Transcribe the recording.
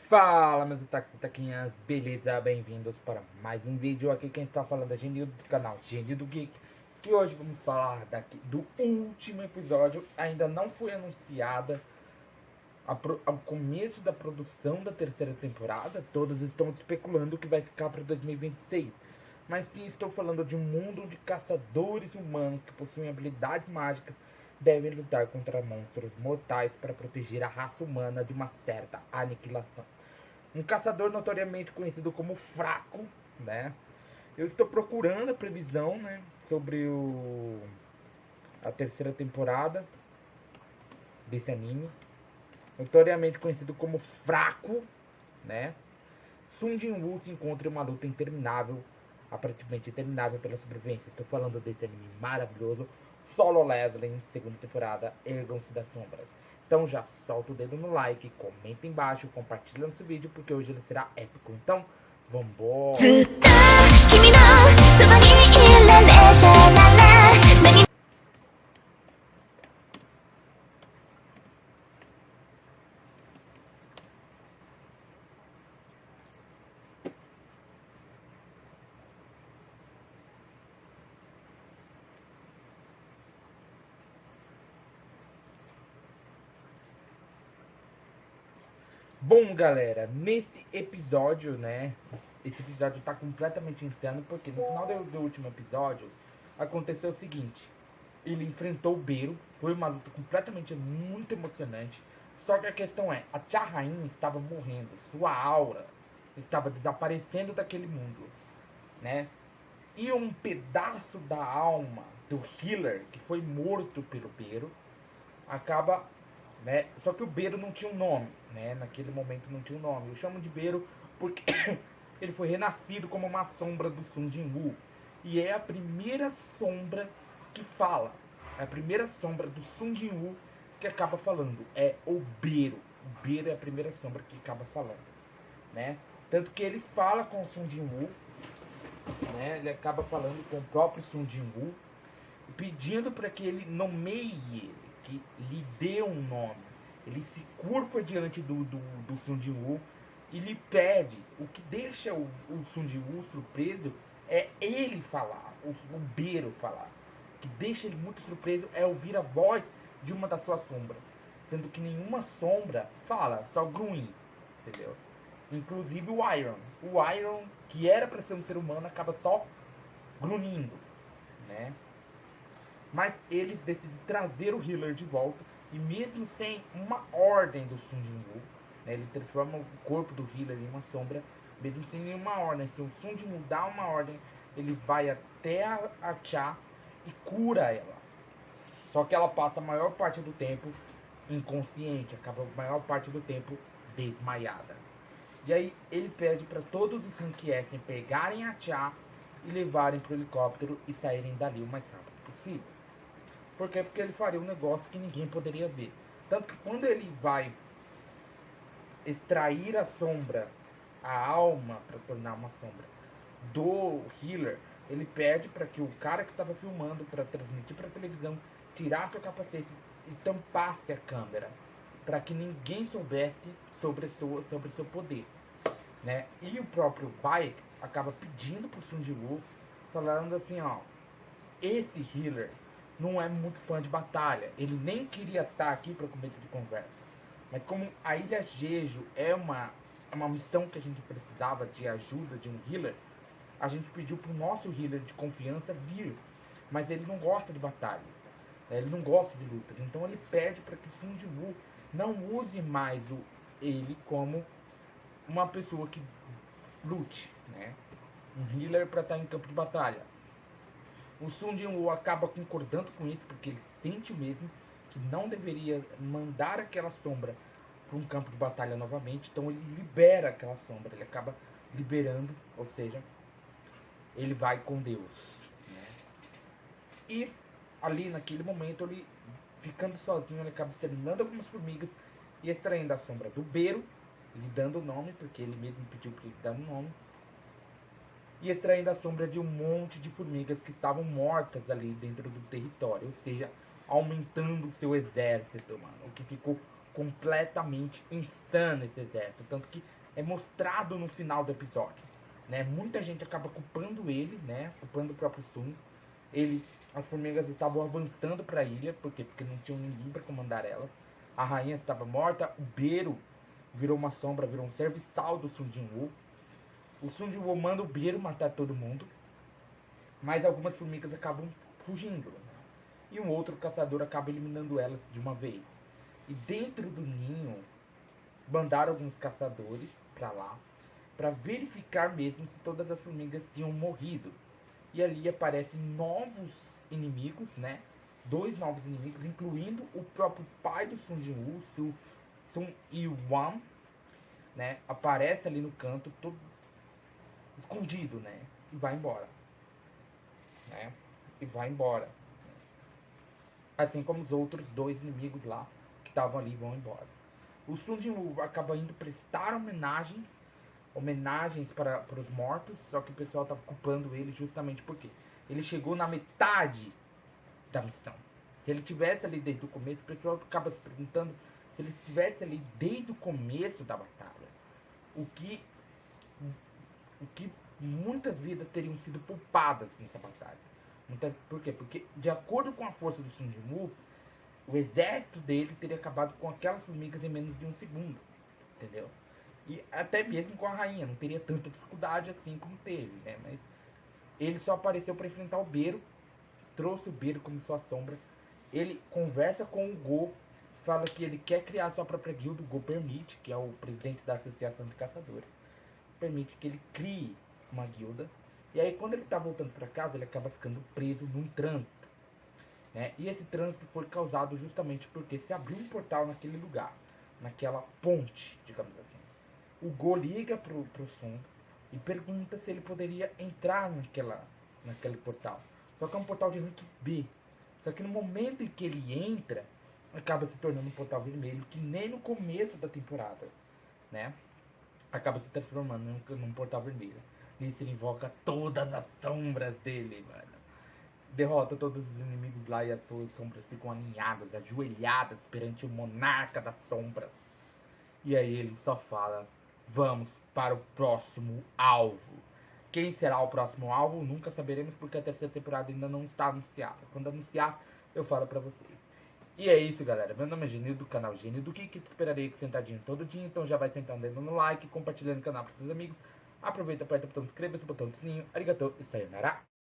Fala meus ataques e taquinhas, beleza? Bem-vindos para mais um vídeo. Aqui quem está falando é Genildo do canal Genildo Geek. Que hoje vamos falar do último episódio. Ainda não foi anunciada o começo da produção da terceira temporada. Todos estão especulando que vai ficar para 2026. Mas sim, estou falando de um mundo de caçadores humanos que possuem habilidades mágicas, devem lutar contra monstros mortais para proteger a raça humana de uma certa aniquilação. Um caçador notoriamente conhecido como fraco, né? Eu estou procurando a previsão, né, sobre a terceira temporada desse anime. Notoriamente conhecido como fraco, né? Sung Jin-woo se encontra em uma luta interminável, aparentemente interminável pela sobrevivência. Estou falando desse anime maravilhoso, Solo Leveling, segunda temporada, Ergam-se das Sombras. Então já solta o dedo no like, comenta embaixo, compartilha nosso vídeo, porque hoje ele será épico. Então, vambora! Bom, galera, nesse episódio, né? Esse episódio tá completamente insano, porque no final do último episódio aconteceu o seguinte: ele enfrentou o Beiro, foi uma luta completamente muito emocionante. Só que a questão é, a Tia Rainha estava morrendo, sua aura estava desaparecendo daquele mundo, né? E um pedaço da alma do healer que foi morto pelo Beiro acaba, né? Só que o Beiro não tinha um nome, né? Naquele momento não tinha um nome. Eu chamo de Beiro porque ele foi renascido como uma sombra do Sun Jin-woo. E é a primeira sombra que fala. É a primeira sombra do Sun Jin-woo que acaba falando. É o Beiro. O Beiro é a primeira sombra que acaba falando, né? Tanto que ele fala com o Sun Jin-woo, né? Ele acaba falando com o próprio Sun Jin-woo, pedindo para que ele nomeie ele, que lhe dê um nome. Ele se curva diante do Sun Jin-woo e lhe pede. O que deixa o Sun Jin-woo surpreso é ele falar, o Beiro falar. O que deixa ele muito surpreso é ouvir a voz de uma das suas sombras, sendo que nenhuma sombra fala, só Gruin, entendeu? Inclusive o Iron. O Iron, que era para ser um ser humano, acaba só grunhindo, né? Mas ele decide trazer o healer de volta, e mesmo sem uma ordem do Sun Jin-woo, né, ele transforma o corpo do healer em uma sombra, mesmo sem nenhuma ordem. Se o Sun Jin-woo dá uma ordem, ele vai até a Cha e cura ela. Só que ela passa a maior parte do tempo inconsciente, acaba a maior parte do tempo desmaiada. E aí ele pede para todos os Hankiesen pegarem a Cha e levarem para o helicóptero e saírem dali o mais rápido possível. Por quê? Porque ele faria um negócio que ninguém poderia ver. Tanto que quando ele vai extrair a sombra, a alma, para tornar uma sombra, do healer, ele pede para que o cara que estava filmando, para transmitir para a televisão, tirasse o capacete e tampasse a câmera, para que ninguém soubesse sobre seu poder, né? E o próprio Baek acaba pedindo pro Sun Jin-woo, falando assim, ó, esse healer não é muito fã de batalha. Ele nem queria estar aqui para começo de conversa. Mas como a Ilha Jeju é uma missão que a gente precisava de ajuda de um healer, a gente pediu pro nosso healer de confiança vir. Mas ele não gosta de batalhas, né? Ele não gosta de lutas. Então ele pede para que Sun Jin-woo não use mais ele como uma pessoa que lute, né? Um healer para estar em campo de batalha. O Sun Jin-woo acaba concordando com isso, porque ele sente mesmo que não deveria mandar aquela sombra para um campo de batalha novamente. Então ele libera aquela sombra, ele acaba liberando, ou seja, ele vai com Deus, né? E ali naquele momento, ele ficando sozinho, ele acaba exterminando algumas formigas e extraindo a sombra do Beiro, lhe dando o nome, porque ele mesmo pediu para ele dar um nome, e extraindo a sombra de um monte de formigas que estavam mortas ali dentro do território, ou seja, aumentando o seu exército, mano, o que ficou completamente insano esse exército. Tanto que é mostrado no final do episódio. Né? Muita gente acaba culpando ele, né? Culpando o próprio Sun. As formigas estavam avançando para a ilha, por quê? Porque não tinham ninguém para comandar elas. A rainha estava morta, o Beru virou uma sombra, virou um serviçal do Sun Jinwoo. O Sun Jinwoo manda o Beru matar todo mundo, mas algumas formigas acabam fugindo. Né? E um outro caçador acaba eliminando elas de uma vez. E dentro do ninho, mandaram alguns caçadores para lá, para verificar mesmo se todas as formigas tinham morrido. E ali aparecem novos inimigos, né? 2 novos inimigos, incluindo o próprio pai do Sun Jinwoo, Sun Yi-wan, né? Aparece ali no canto, todo escondido, né? E vai embora, né? E vai embora. Assim como os outros 2 inimigos lá que estavam ali vão embora. O Sun Jinwoo acaba indo prestar homenagens para os mortos, só que o pessoal estava culpando ele justamente porque ele chegou na metade da missão. Se ele tivesse ali desde o começo, o pessoal acaba se perguntando se ele estivesse ali desde o começo da batalha, o que muitas vidas teriam sido poupadas nessa batalha. Por quê? Porque de acordo com a força do Sun Jinwoo, o exército dele teria acabado com aquelas formigas em menos de um segundo, entendeu? E até mesmo com a rainha, não teria tanta dificuldade assim como teve, né? Mas ele só apareceu para enfrentar o Beru, trouxe o Beru como sua sombra. Ele conversa com o Go, fala que ele quer criar sua própria guilda. O Go permite, que é o presidente da Associação de Caçadores, permite que ele crie uma guilda. E aí quando ele tá voltando para casa, ele acaba ficando preso num trânsito, né? E esse trânsito foi causado justamente porque se abriu um portal naquele lugar, naquela ponte, digamos assim. O Go liga pro Sun e pergunta se ele poderia entrar naquele portal. Só que é um portal de rank B. Só que no momento em que ele entra, acaba se tornando um portal vermelho, que nem no começo da temporada, né? Acaba se transformando num portal vermelho. Nisso ele invoca todas as sombras dele, mano. Derrota todos os inimigos lá e as suas sombras ficam alinhadas, ajoelhadas perante o monarca das sombras. E aí ele só fala: vamos para o próximo alvo. Quem será o próximo alvo? Nunca saberemos porque a terceira temporada ainda não está anunciada. Quando anunciar, eu falo pra vocês. E é isso, galera. Meu nome é Genil, do canal Genil do que te esperarei aqui sentadinho todo dia. Então já vai sentando, dando no like, compartilhando o canal para seus amigos. Aproveita, aperta o botão de inscrever-se, o botão do sininho. Arigatou e sayonara.